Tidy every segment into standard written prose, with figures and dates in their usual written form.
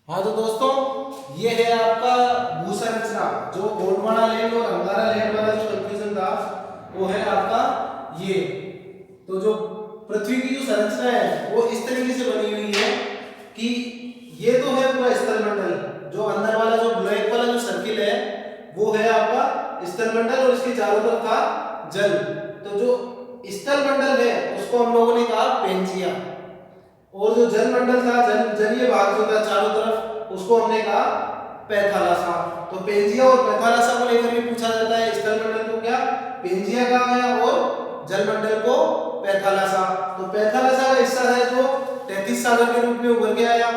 हाँ तो दोस्तों, ये है आपका भूसंरचना। जो गोंडवाना लैंड और अंगारा लैंड वाला जो कंफ्यूजन था वो है आपका ये। तो जो पृथ्वी की जो संरचना है वो इस तरीके से बनी हुई है कि ये तो है पूरा स्थलमंडल, जो अंदर वाला जो ब्लैक वाला जो सर्किल है वो है आपका स्थलमंडल और इसके चारों तरफ था जल। तो जो स्थलमंडल है उसको हम लोगों ने कहा पेंजिया, और जो जल मंडल था, जलीय भाग जो था चारों तरफ, उसको हमने कहा पैथालासा। तो पेंजिया और पैथालासा को लेकर भी पूछा जाता है। स्थल मंडल को क्या पेंजिया कहा है और जल मंडल को पैथालासा। तो पैथालासा का हिस्सा है जो तैतीस सागर के रूप में उभर के आया,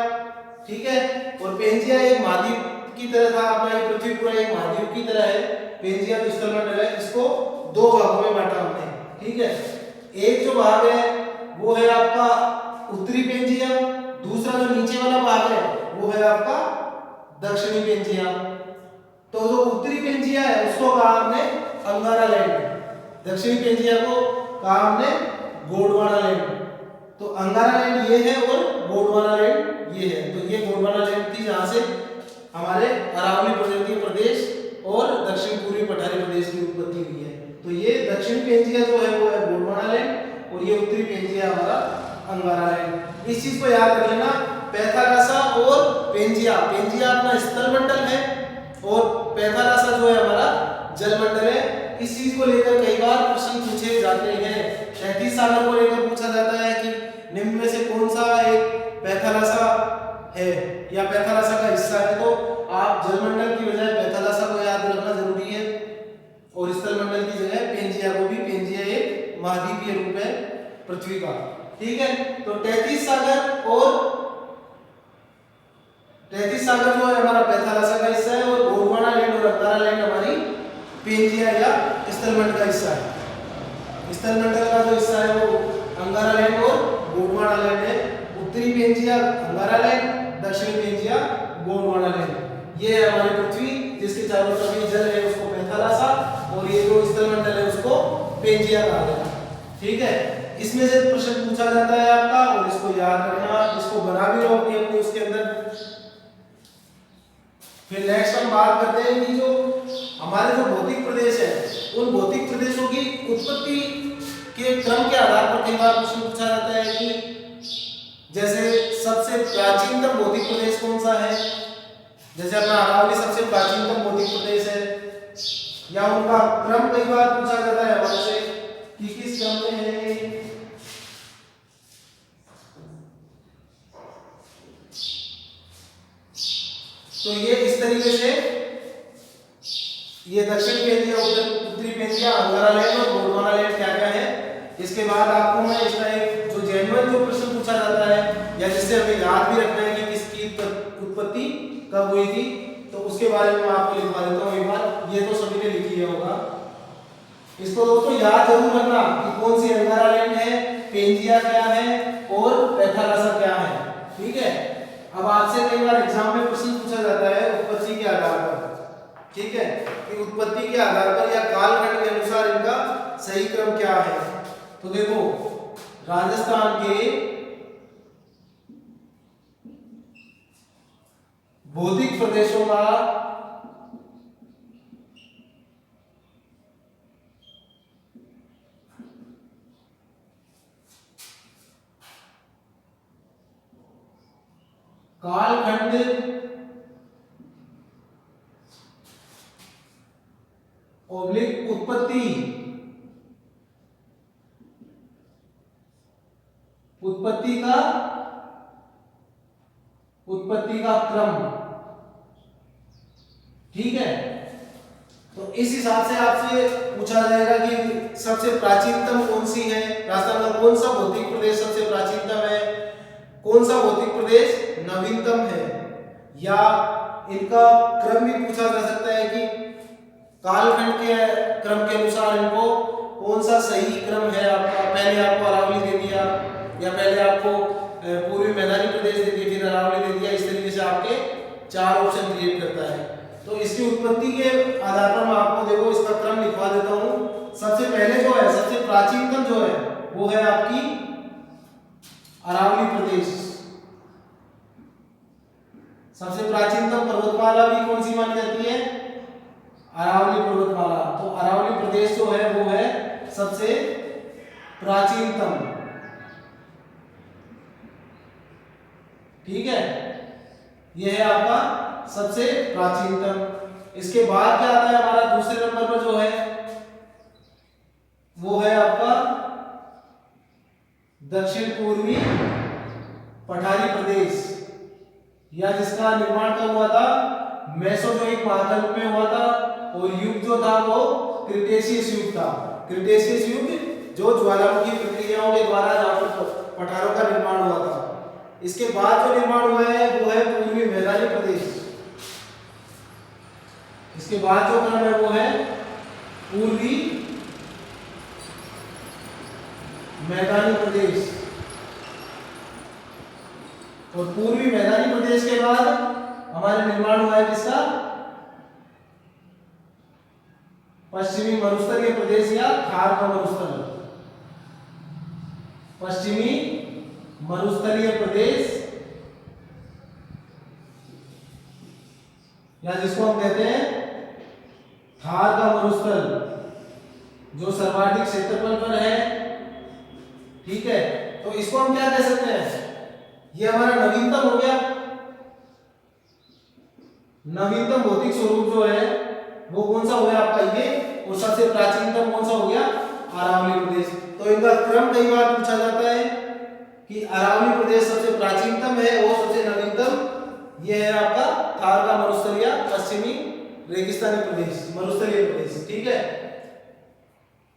ठीक है। और पेंजिया एक महाद्वीप की तरह था, अपना ये पृथ्वी पूरा एक महाद्वीप की तरह है। पेंजिया जो स्थल मंडल है इसको दो भागों में बांटा हमने, ठीक है। एक जो भाग है वो है आपका उत्तरी पेंजिया, दूसरा जो नीचे वाला भाग है वो है आपका दक्षिणी पेंजिया। तो जो उत्तरी पेंजिया है उसको कहा हमने अंगारा लैंड, दक्षिणी पेंजिया को कहा हमने गोंडवाना लैंड। तो अंगारा लैंड ये है और गोंडवाना लैंड ये है। तो ये गोंडवाना लैंड थी जहां से हमारे अरावली पर्वतीय प्रदेश और दक्षिण पूर्वी पठारी प्रदेश की उत्पत्ति हुई है। तो ये दक्षिण पेंजिया जो है वो है गोंडवाना लैंड और ये उत्तरी पेंजिया हमारा अंगारा लैंड। इस चीज को याद कर लेना, पैथालासा और पेंजिया। पेंजिया अपना स्थलमंडल है और पैथालासा जो है हमारा जलमंडल है। इस चीज को लेकर कई बार प्रश्न पूछे जाते हैं। 33 सागर को लेकर पूछा जाता है कि निम्न में से कौन सा एक पैथालासा है या पैथालासा का हिस्सा है। तो आप जलमंडल की बजाय पैथालासा को याद रखना जरूरी है और स्थलमंडल की जगह पेंजिया को भी। पेंजिया एक महाद्वीपीय रूप है पृथ्वी का, ठीक है। तो 33 सागर जो है हमारा पैथालासा का हिस्सा है और गोंडवाना लैंड और अंगारा लैंड हमारी पेंजिया या स्थलमंडल का हिस्सा है। स्थलमंडल का जो हिस्सा है वो अंगारा लैंड और गोंडवाना लैंड है। उत्तरी पेंजिया अंगारा लैंड, दक्षिणी पेंजिया गोंडवाना लैंड। ये है हमारी पृथ्वी जिसके चारों तरफ जल है उसको पैथालासा और ये जो स्थलमंडल है उसको पेंजिया कहा जाता है, ठीक है। इसमें से प्रश्न पूछा जाता है आपका और इसको याद रखना, इसको बना भी लो अपनी उसके अंदर। फिर नेक्स्ट हम बात करते हैं कि जो हमारे जो भौतिक प्रदेश है उन भौतिक प्रदेशों की उत्पत्ति के क्रम के आधार पर कई बार प्रश्न पूछा जाता है कि जैसे सबसे प्राचीनतम भौतिक प्रदेश कौन सा है। जैसे अपना अरावली सबसे प्राचीनतम भौतिक प्रदेश है, या उनका क्रम कई बार पूछा जाता है हमारे से कि किस क्रम में है। तो ये इस तरीके से ये दक्षिण पेंजिया, उत्तरी पेंजिया, अंगारा लैंड और गोंडवाना लैंड क्या क्या है। इसके बाद आपको मैं इसका एक जो जेन्युइन जो प्रश्न पूछा जाता है या जिससे हमें याद भी रखना है कि किसकी उत्पत्ति कब हुई थी, तो उसके बारे में मैं आपको लिखवा देता हूँ एक बार। ये तो सभी ने लिख लिया होगा, इसको दोस्तों याद जरूर रखना कि कौन सी अंगारा लैंड है, पेंजिया क्या है और पैथालासा क्या है, ठीक है। अब आपसे कई बार एग्जाम में प्रश्न पूछा जाता है उत्पत्ति के आधार पर, ठीक है, कि उत्पत्ति के आधार पर या कालखंड के अनुसार इनका सही क्रम क्या है। तो देखो राजस्थान के भौतिक प्रदेशों का कालखंड ओब्लिक उत्पत्ति का क्रम, ठीक है। तो इस हिसाब से आपसे पूछा जाएगा कि सबसे प्राचीनतम कौन सी है, राजस्थान का कौन सा भौतिक प्रदेश सबसे प्राचीनतम है, कौन सा भौतिक प्रदेश नवीनतम है, या इनका क्रम भी पूछा जा सकता है कि कालखंड के क्रम के अनुसार इनको कौन सा सही क्रम है आपका। पहले आपको अरावली दे दिया या पहले आपको पूर्वी मैदानी प्रदेश दे दिया फिर अरावली दे दिया, इस तरीके से आपके चार ऑप्शन क्रिएट करता है। तो इसकी उत्पत्ति के आधार पर मैं आपको देखो इसका क्रम लिखवा देता हूं। सबसे पहले जो है सबसे प्राचीनतम जो है वो है आपकी अरावली प्रदेश, सबसे प्राचीनतम पर्वतमाला भी कौन सी मानी जाती है? अरावली पर्वतमाला। तो अरावली प्रदेश जो है वो है सबसे प्राचीनतम। ठीक है, यह है आपका सबसे प्राचीनतम। इसके बाद क्या आता है हमारा दूसरे नंबर पर जो है वो है आपका दक्षिण पूर्वी पठारी प्रदेश, या जिसका निर्माण कब हुआ था? मेसोजोइक महाकल्प में हुआ था, और युग जो था वो क्रिटेशियस युग था। क्रिटेशियस युग जो ज्वालामुखी प्रक्रियाओं के द्वारा जहाँ पर पठारों का निर्माण हुआ था। इसके बाद जो निर्माण हुआ है वो है पूर्वी मैदानी प्रदेश। इसके बाद जो क्रम है वो है पूर्वी मैदानी प्रदेश, और पूर्वी मैदानी प्रदेश के बाद हमारे निर्माण हुआ है किसका? पश्चिमी मरुस्थलीय प्रदेश या थार का मरुस्थल। पश्चिमी मरुस्थलीय प्रदेश, या जिसको हम कहते हैं थार का मरुस्थल, जो सर्वाधिक क्षेत्रफल पर है। ठीक है, तो इसको हम क्या कह सकते हैं? ये हमारा नवीनतम हो गया। नवीनतम भौतिक स्वरूप जो है वो कौन सा हो गया आपका? ये। और सबसे प्राचीनतम कौन सा हो गया? अरावली प्रदेश। तो इनका क्रम कई बार पूछा जाता है कि अरावली प्रदेश सबसे प्राचीनतम है और सबसे नवीनतम ये है आपका थार का मरुस्थल या पश्चिमी रेगिस्तानी प्रदेश, मरुस्थलीय प्रदेश। ठीक है,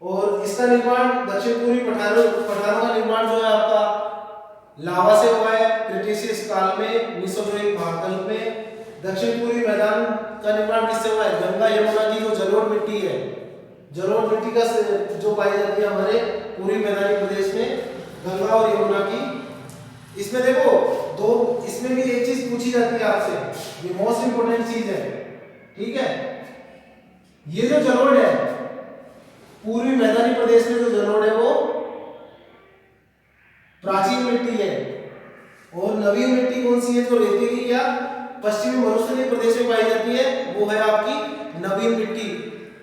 और इसका निर्माण दक्षिण पूर्वी पठारों का निर्माण जो है आपका लावा से हुआ है क्रिटेशियस काल में, मेसोजोइक महाकल्प में। दक्षिण पूर्वी मैदान का निर्माण किससे हुआ है? गंगा यमुना की जो जलोढ़ मिट्टी है, जलोढ़ मिट्टी का जो पाई जाती है हमारे पूर्वी मैदानी प्रदेश में, गंगा और यमुना की। इसमें देखो दो, इसमें भी एक चीज पूछी जाती है आपसे, ये मोस्ट इंपोर्टेंट चीज है। ठीक है, ये जो जलोढ़ है पूर्वी मैदानी प्रदेश में, जो जलोढ़ है वो प्राचीन मिट्टी है, और नवीन मिट्टी कौन सी है? जो रेतीली या पश्चिमी मरुस्थलीय प्रदेश में पाई जाती है वो है आपकी नवीन मिट्टी।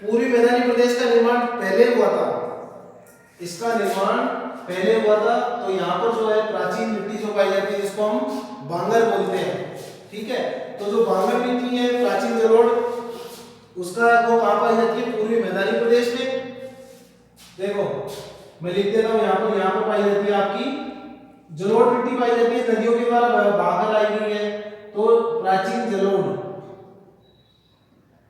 पूर्वी मैदानी प्रदेश का निर्माण पहले हुआ था, इसका निर्माण पहले हुआ था, तो यहाँ पर जो है प्राचीन मिट्टी जो पाई जाती है जिसको हम बांगर बोलते हैं। ठीक है, तो जो बांगर मिट्टी है प्राचीन जलोढ़, उसका वो कहाँ पाई जाती है? पूर्वी मैदानी प्रदेश में। देखो मैं लिख देता हूँ, यहाँ पर पाई जाती है आपकी जलोढ़ मिट्टी पाई जाती है, नदियों के द्वारा बहाकर आई गई है, तो प्राचीन जलोढ़।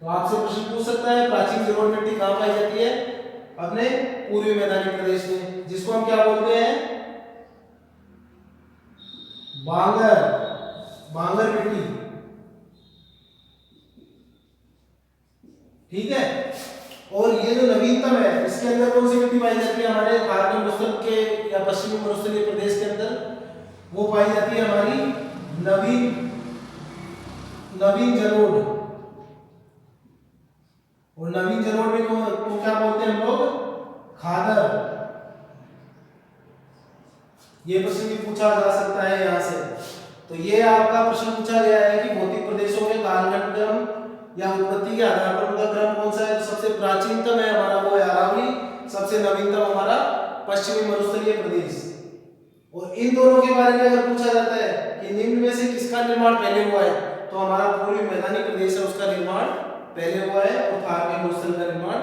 तो आपसे प्रश्न पूछ सकता है प्राचीन जलोढ़ मिट्टी कहाँ पाई जाती है? अपने पूर्वी मैदानी प्रदेश में, जिसको हम क्या बोलते हैं? बांगर, बांगर मिट्टी। ठीक है, और ये जो नवीनतम है इसके अंदर कौन सी मिट्टी पाई जाती है? हमारे थार मरुस्थल के या पश्चिमी मरुस्थलीय प्रदेश के अंदर वो पाई जाती है हमारी नवीन जलोढ़। और नवीन जलोढ़ में को क्या बोलते हैं हम लोग? खादर। ये प्रश्न भी पूछा जा सकता है यहाँ से। तो ये आपका प्रश्न पूछा गया है कि भौतिक प्रदेशों के कालखंड क्रम या उत्पत्ति के आधार पर उनका क्रम कौन सा है? तो सबसे प्राचीनतम है हमारा वो है अरावली, सबसे नवीनतम हमारा पश्चिमी मरुस्थलीय प्रदेश। और इन दोनों के बारे में अगर पूछा जाता है कि निम्न में से किसका निर्माण पहले हुआ है, तो हमारा पूर्वी मैदानी प्रदेश है उसका निर्माण पहले हुआ है, और थार के मरुस्थल का निर्माण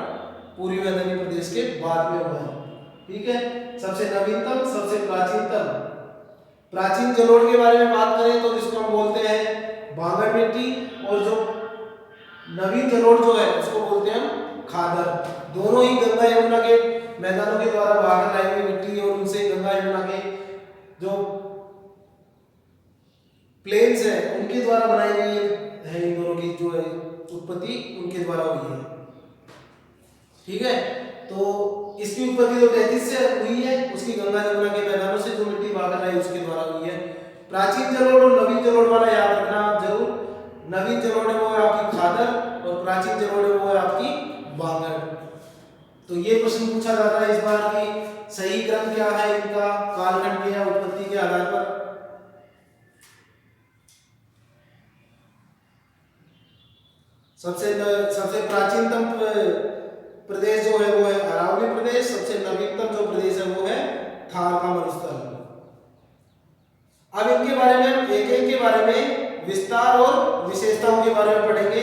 पूर्वी मैदानी प्रदेश के बाद में हुआ है। ठीक है, सबसे नवीनतम, सबसे प्राचीनतम। प्राचीन जलोढ़ के बारे में बात करें तो जिसको हम बोलते हैं बांगर मिट्टी, और जो नवीन जलोढ़ जो है उसको बोलते हैं हम खादर। दोनों ही गंगा यमुना के मैदानों के द्वारा बहाकर लाई हुई मिट्टी, और उनसे गंगा यमुना के जो प्लेन्स है उनके द्वारा बनाई गई है। इन दोनों की जो है उत्पत्ति उनके द्वारा हुई है। ठीक है, तो इसकी उत्पत्ति जो 33 से हुई है, उसकी गंगा यमुना के मैदानों से जो मिट्टी बहाकर लाई उसके द्वारा हुई है। प्राचीन जलोढ़ और नवीन जलोढ़ वाला याद रखना जरूर। नवीन जलोढ़ वो है आपकी खादर, और प्राचीन जलोढ़ वो है आपकी बांगर। तो ये प्रश्न पूछा जाता है इस बार की सही क्रम क्या है इनका कालखंड के या उत्पत्ति के आधार पर। सबसे प्राचीनतम प्रदेश जो है वो है अरावली प्रदेश, सबसे नवीनतम जो प्रदेश है वो है थार का मरुस्थल। अब इनके बारे में हम एक एक के बारे में विस्तार और विशेषताओं के बारे में पढ़ेंगे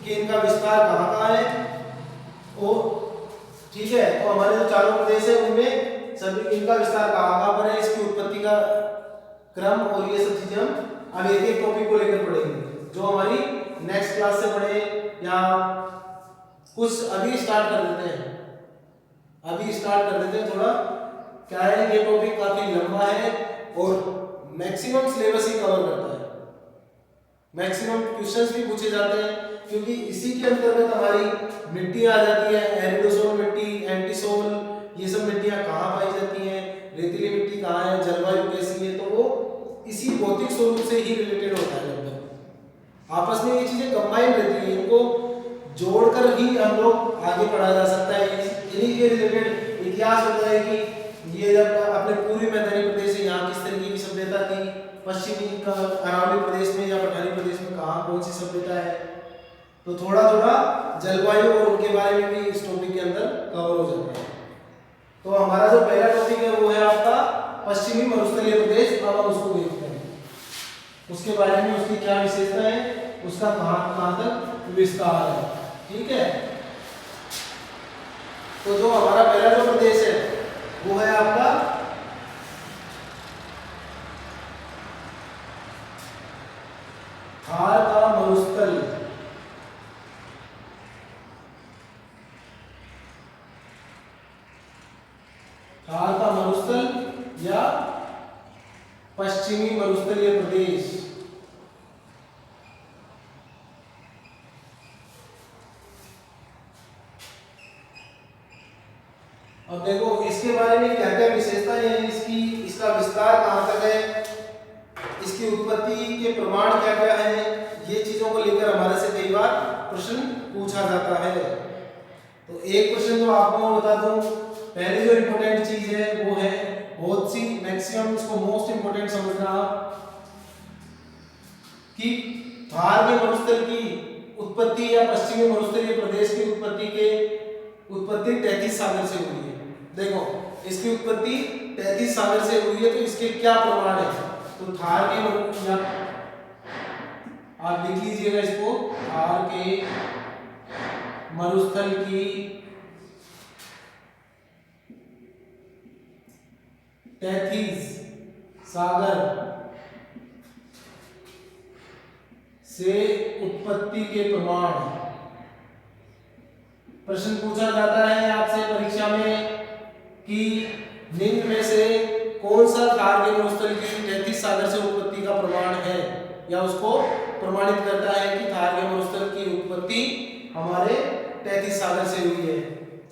कि इनका विस्तार कहाँ कहाँ है। ठीक है, तो हमारे जो चारों प्रदेश है उनमें सभी इनका विस्तार कहाँ कहाँ पर है, इसकी उत्पत्ति का क्रम और ये सब चीजें हम अब एक एक टॉपिक को लेकर पढ़ेंगे जो हमारी नेक्स्ट क्लास से पढ़े, या कुछ अभी स्टार्ट कर देते हैं, थोड़ा क्या है ये टॉपिक काफी लंबा है और मैक्सिमम सिलेबस ही कवर करता है, मैक्सिमम क्वेश्चंस भी पूछे जाते हैं, क्योंकि इसी के अंतर्गत हमारी मिट्टी आ जाती है, एरिडोसोल मिट्टी, एंटीसोल, ये सब मिट्टियां कहाँ पाई जाती हैं, रेतीली मिट्टी कहाँ है, जलवायु कैसी है, तो वो इसी भौतिक स्वरूप से ही रिलेटेड होता है। लगभग आपस में ये चीजें कंबाइन रहती है, इनको जोड़कर ही हम लोग आगे पढ़ा जा सकता है। इन्हीं के रिलेटेड इतिहास होता है कि ये जब अपने पूर्वी मैदानी प्रदेश से यहाँ किस तरीके की सभ्यता थी, पश्चिमी अरावली प्रदेश में या पठारी प्रदेश में कहाँ कौन सी सभ्यता है, तो थोड़ा थोड़ा जलवायु और उनके बारे में भी इस टॉपिक के अंदर कवर हो जाता है। तो हमारा जो पहला टॉपिक है वो है आपका पश्चिमी मरुस्थलीय प्रदेश। अब हम उसको देखते हैं, उसके बारे में उसकी क्या विशेषता है, उसका कहाँ तक विस्तार है। ठीक है, तो जो हमारा पहला जो प्रदेश है वो है आपका थार का मरुस्थल। थार का मरुस्थल या पश्चिमी मरुस्थलीय प्रदेश। अब देखो इसके बारे में क्या क्या विशेषताएं हैं, इसका विस्तार कहां तक है, इसकी उत्पत्ति के प्रमाण क्या क्या है, ये चीजों को लेकर हमारे से कई बार प्रश्न पूछा जाता है। तो एक प्रश्न तो आपको मैं बता दूं, पहली जो इंपॉर्टेंट चीज है वो है, बहुत सी मैक्सिमम इसको मोस्ट इंपॉर्टेंट समझना कि थार के मरुस्थल की उत्पत्ति या पश्चिमी मरुस्थलीय प्रदेश की उत्पत्ति 33 सागर से हुई है। देखो इसकी उत्पत्ति 33 सागर से हुई है, तो इसके क्या प्रमाण है, तो थार के आप लिख लीजिएगा इसको, थार के मरुस्थल की 33 सागर से उत्पत्ति के प्रमाण। प्रश्न पूछा जाता है आपसे परीक्षा में कि निम्न में से कौन सा थार के मरुस्थल की 33 सागर से उत्पत्ति का प्रमाण है, या उसको प्रमाणित करता है कि थार के मरुस्थल की उत्पत्ति हमारे 33 सागर से हुई है।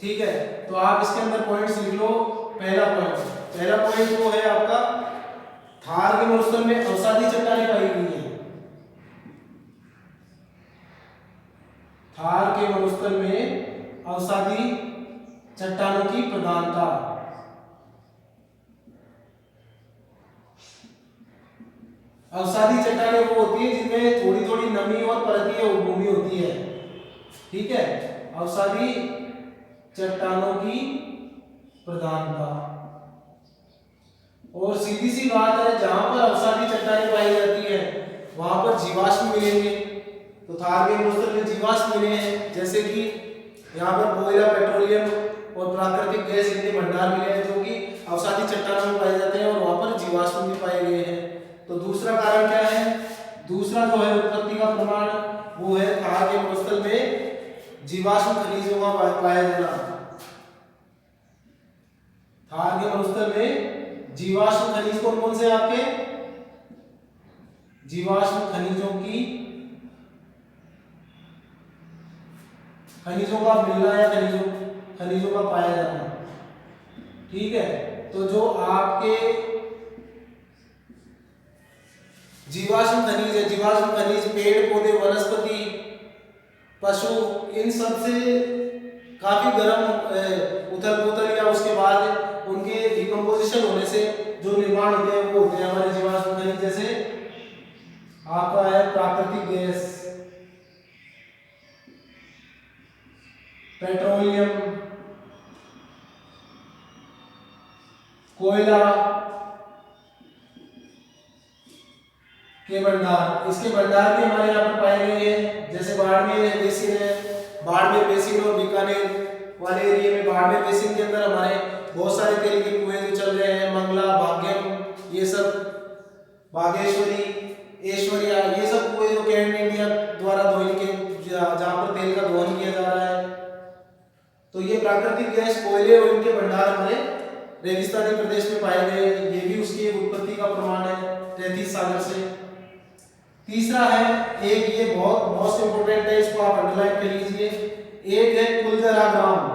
ठीक है, तो आप इसके अंदर पॉइंट्स लिख लो। पहला पॉइंट वो है आपका, थार के मरुस्थल में अवसादी चट्टानें पाई गई है। थार के मरुस्थल में अवसादी चट्टानों की प्रधानता। अवसादी चट्टानें वो होती है जिनमें थोड़ी थोड़ी नमी और परतीय भूमि होती है। ठीक है, अवसादी चट्टानों की प्रधानता। और सीधी सी बात है, जहां पर अवसादी चट्टानें पाई जाती है वहां पर जीवाश्म मिलेंगे। तो थार के मरुस्थल में जीवाश्म मिले हैं, जैसे कि यहाँ पर कोयला, पेट्रोलियम और प्राकृतिक गैस इनके भंडार मिले हैं जो कि अवसादी चट्टानों में पाए जाते हैं, और वहां पर जीवाश्म भी पाए गए हैं। तो दूसरा कारण क्या है, दूसरा जो है उत्पत्ति का प्रमाण वो है थार के मरुस्थल में जीवाश्म खनिजों का पाया जाना। थार के मरुस्थल में जीवाश्म खनिज कौन कौन से आपके, जीवाश्म खनिजों का मिलना या खनिजों का पाया जाना। ठीक है, तो जो आपके जीवाश्म खनिज है, जीवाश्म खनिज पेड़ पौधे, वनस्पति, पशु, इन सब से काफी गर्म उथल पुथल या उसके बाद उनके डिकम्पोजिशन होने से जो निर्माण होते हैं वो होते हैं हमारे जीवाश्म खनिज। जैसे आपका है प्राकृतिक गैस, पेट्रोलियम, कोयला के भंडार, इसके भंडार भी हमारे यहाँ पर पाए गए हैं। जैसे बाड़मेर बेसिन है, बाड़मेर बेसिन और बीकानेर वाले एरिया में बाड़मेर बेसिन के अंदर हमारे बहुत सारे तेल के कुएं जो चल रहे हैं, मंगला, भाग्यम, ये सब, बागेश्वरी, ऐश्वर्या, ये सब कुएं जो कैन इंडिया द्वारा दोहन के जहाँ पर तेल का दोहन किया जा रहा है। तो ये प्राकृतिक गैस, कोयले और इनके भंडार हमारे रेगिस्तानी प्रदेश में पाए गए हैं। ये भी उसकी एक उत्पत्ति का प्रमाण है 33 सागर से। तीसरा है एक, ये बहुत मोस्ट इंपोर्टेंट है, इसको आप अंडरलाइन कर लीजिए, एक है कुलधरा ग्राम।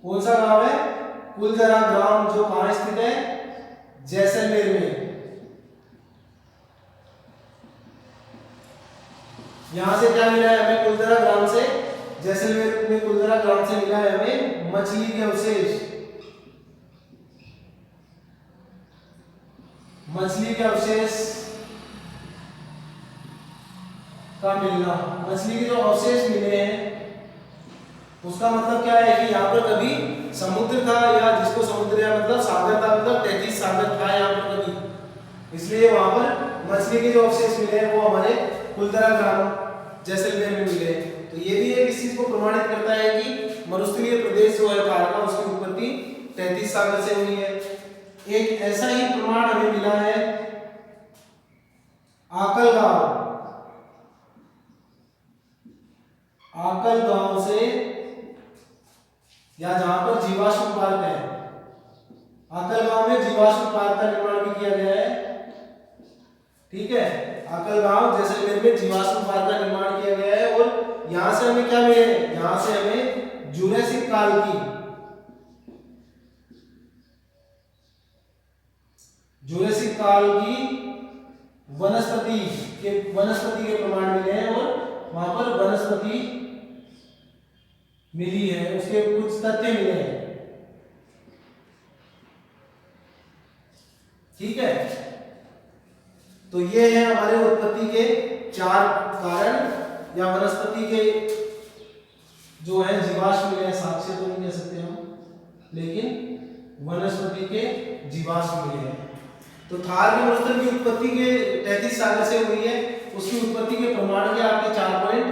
कौन सा गांव है? कुलधरा ग्राम, जो कहां स्थित है? जैसलमेर में। यहां से क्या मिला है हमें? कुलधरा ग्राम से, जैसलमेर में कुलधरा ग्राम से मिला है हमें मछली के अवशेष, मछली के अवशेष का मिलना। मछली के जो अवशेष मिले हैं उसका मतलब क्या है कि यहाँ पर कभी समुद्र था, या जिसको समुद्र या मतलब सागर था, मतलब 33 सागर था यहाँ पर कभी, इसलिए वहां पर मछली के जो अवशेष मिले हैं वो हमारे कुलधरा ग्राम जैसलमेर में मिले। तो ये भी एक इस चीज को प्रमाणित करता है कि मरुस्थलीय प्रदेश जो है भारत का, उसकी उत्पत्ति 33 सागर से हुई है। एक ऐसा ही प्रमाण हमें मिला है आकल गांव, आकल गांव से, या जहां पर जीवाश्म पार्क है, आकल गांव में जीवाश्म पार्क का निर्माण भी किया गया है। ठीक है, आकल गांव जैसलमेर में जीवाश्म पार्क का निर्माण किया गया है। और यहां से हमें क्या मिले? यहां से हमें जुरासिक काल की, जुरासिक काल की वनस्पति के प्रमाण मिले हैं, और वहां पर वनस्पति मिली है, उसके कुछ तथ्य मिले हैं। ठीक है, तो ये है हमारे उत्पत्ति के 4 कारण, या वनस्पति के जो है जीवाश्म मिले हैं, साक्ष्य तो नहीं कह सकते हम, लेकिन वनस्पति के जीवाश्म मिले हैं। तो थार के मरुस्थल की उत्पत्ति के 33 सागर से हुई है। उसकी उत्पत्ति के प्रमाण के आपके 4 पॉइंट,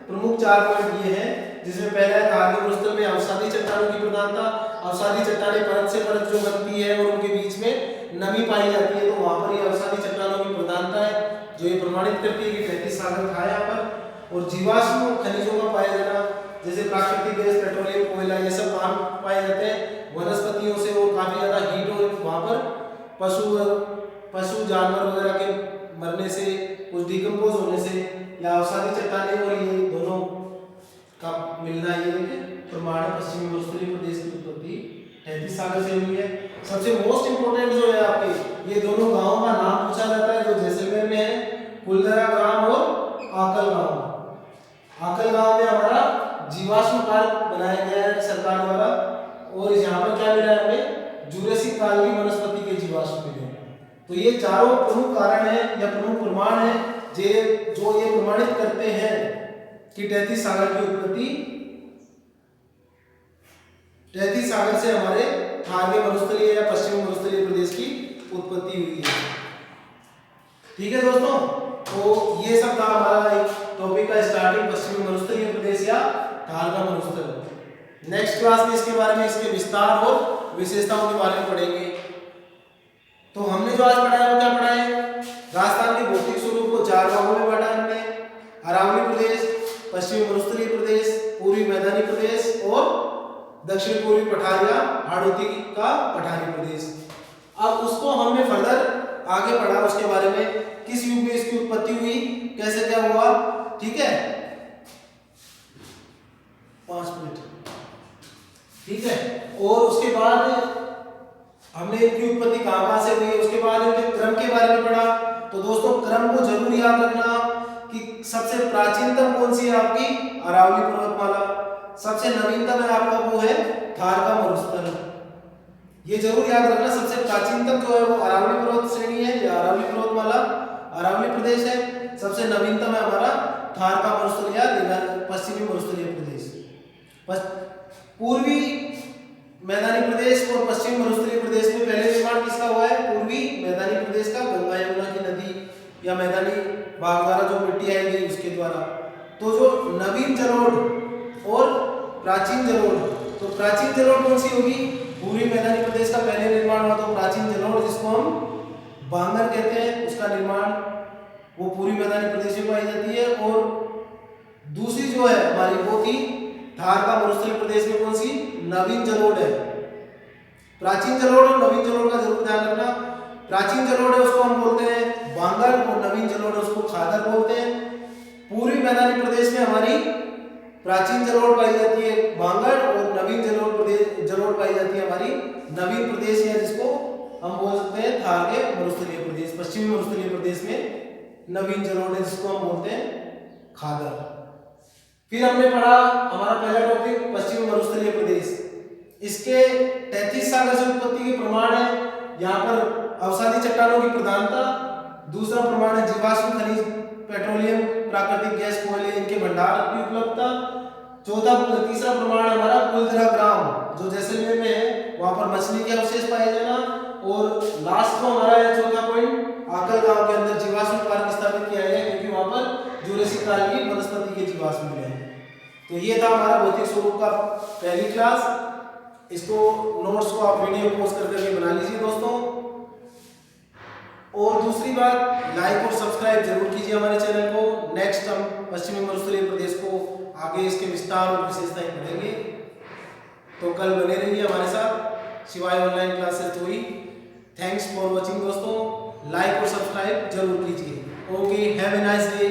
प्रमुख 4 पॉइंट ये हैं, जिसमें पहला है थार के मरुस्थल में अवसादी चट्टानों की प्रधानता। अवसादी चट्टानें परत से परत जो बनती है और उनके बीच में नमी पाई जाती है, तो वहां पर ये अवसादी चट्टानों की प्रधानता है, जो ये प्रमाणित करती है कि 33 सागर था यहाँ पर। और जीवाश्म खनिजों का पाया जाना, जैसे प्राकृतिक गैस, पेट्रोलियम, कोयला, ये सब कहाँ पाए जाते हैं? वनस्पतियों से, और काफी ज्यादा हीट हो वहां पर पशु जानवर वगैरह के मरने से, कुछ डिकम्पोज होने से, या अवसादी चट्टानें और ये दोनों का मिलना, ये प्रमाण पश्चिमी मरुस्थलीय प्रदेश की उत्पत्ति 33 सागर से हुई है। सबसे मोस्ट इंपोर्टेंट जो है आपके, ये दोनों गांवों का नाम पूछा जाता है जो जैसलमेर में है, कुलधरा ग्राम और आकल गांव। आकल गांव में हमारा जीवाश्म पार्क बनाया गया है सरकार द्वारा, और यहाँ पर क्या मिला है हमें? जुरासिक काल की वनस्पति के जीवाश्म मिले। तो ये चारों प्रमुख कारण है या प्रमुख प्रमाण है जो ये प्रमाणित करते हैं कि 33 सागर की उत्पत्ति 33 सागर से हमारे थार मरुस्थलीय या पश्चिमी मरुस्थलीय प्रदेश की उत्पत्ति हुई है। ठीक है दोस्तों, तो ये सब था हमारा एक टॉपिक का स्टार्टिंग, पश्चिमी मरुस्थलीय प्रदेश या थार का मरुस्थल। नेक्स्ट क्लास में इसके बारे में, इसके विस्तार और विशेषताओं के बारे में पढ़ेंगे। तो हमने जो आज पढ़ा है वो क्या पढ़ा है? राजस्थान के भौतिक स्वरूप को 4 भागों में बांटा हमने, अरावली प्रदेश, पश्चिमी मरुस्थलीय प्रदेश, पूर्वी मैदानी प्रदेश और दक्षिण पूर्वी पठारिया हाड़ौती का पठारी प्रदेश। अब उसको हमने फर्दर आगे पढ़ा, उसके बारे में किस युग में इसकी उत्पत्ति हुई, कैसे क्या हुआ। ठीक है, 5 मिनट। ठीक है, और उसके बाद हमने इनकी उत्पत्ति कहां से हुई है, उसके बाद इनके क्रम के बारे में पढ़ा। तो दोस्तों क्रम को जरूर याद रखना कि सबसे प्राचीनतम कौन सी है आपकी? अरावली पर्वतमाला। सबसे नवीनतम है आपका वो है थार का मरुस्थल। ये जरूर याद रखना, सबसे प्राचीनतम जो है वो अरावली पर्वत श्रेणी है या अरावली पर्वतमाला, अरावली प्रदेश है। सबसे नवीनतम है हमारा थार का मरुस्थल या पश्चिमी मरुस्थलीय प्रदेश। पूर्वी मैदानी प्रदेश और पश्चिमी मरुस्थलीय प्रदेश में पहले निर्माण किसका हुआ है? पूर्वी मैदानी प्रदेश का गंगा यमुना की नदी या मैदानी भाग द्वारा जो मिट्टी आई गई उसके द्वारा। तो जो नवीन जलोढ़ और प्राचीन जलोढ़, तो प्राचीन जलोढ़ कौन सी होगी? पूर्वी मैदानी प्रदेश का पहले निर्माण हुआ तो प्राचीन जलोढ़, जिसको हम बांगर कहते हैं, उसका निर्माण वो पूर्वी मैदानी प्रदेश में पाई जाती है। और दूसरी जो है हमारी वो थी थार का मरुस्थलीय प्रदेश में कौन सी? नवीन जलोढ़ है। प्राचीन जलोढ़ और नवीन जलोढ़ का जरूर ध्यान रखना। प्राचीन जलोढ़ है उसको हम बोलते हैं बांगर और नवीन जलोढ़ है उसको खादर बोलते हैं। पूर्वी मैदानी प्रदेश में हमारी प्राचीन जलोढ़ पाई जाती है बांगर और नवीन जलोढ़ पाई जाती है हमारी नवीन प्रदेश, या जिसको हम बोल सकते हैं थार के मरुस्थलीय प्रदेश। पश्चिमी मरुस्थलीय प्रदेश में नवीन जलोढ़ है जिसको हम बोलते हैं खादर। फिर हमने पढ़ा हमारा पहला टॉपिक पश्चिमी मरुस्थलीय प्रदेश। इसके 33 सागर से उत्पत्ति के प्रमाण है। यहाँ पर अवसादी चट्टानों की प्रधानता। दूसरा प्रमाण है जीवाश्म खनिज, पेट्रोलियम, प्राकृतिक गैस, कोयले, इनके भंडार की उपलब्धता। तीसरा प्रमाण हमारा कुलधरा ग्राम जो जैसलमेर में है, वहां पर मछली के अवशेष पाए जाना। और लास्ट को हमारा है चौथा पॉइंट, आकल गांव के अंदर जीवाश्म पार्क स्थापित किया गया क्योंकि वहां पर जुरासिक काल की वनस्पति के जीवाश्म मिले हैं। तो ये था हमारा भौतिक स्वरूप का पहली क्लास। इसको नोट्स को आप वीडियो पॉज करके बना लीजिए दोस्तों। और दूसरी बात, लाइक और सब्सक्राइब जरूर कीजिए हमारे चैनल को। नेक्स्ट हम पश्चिमी मरुस्थलीय प्रदेश को आगे इसके विस्तार और विशेषताएं पढ़ेंगे, तो कल बने रहिए हमारे साथ। शिवाय ऑनलाइन क्लासेस हुई। थैंक्स फॉर वॉचिंग दोस्तों। लाइक और सब्सक्राइब जरूर कीजिए। Okay, have a nice day.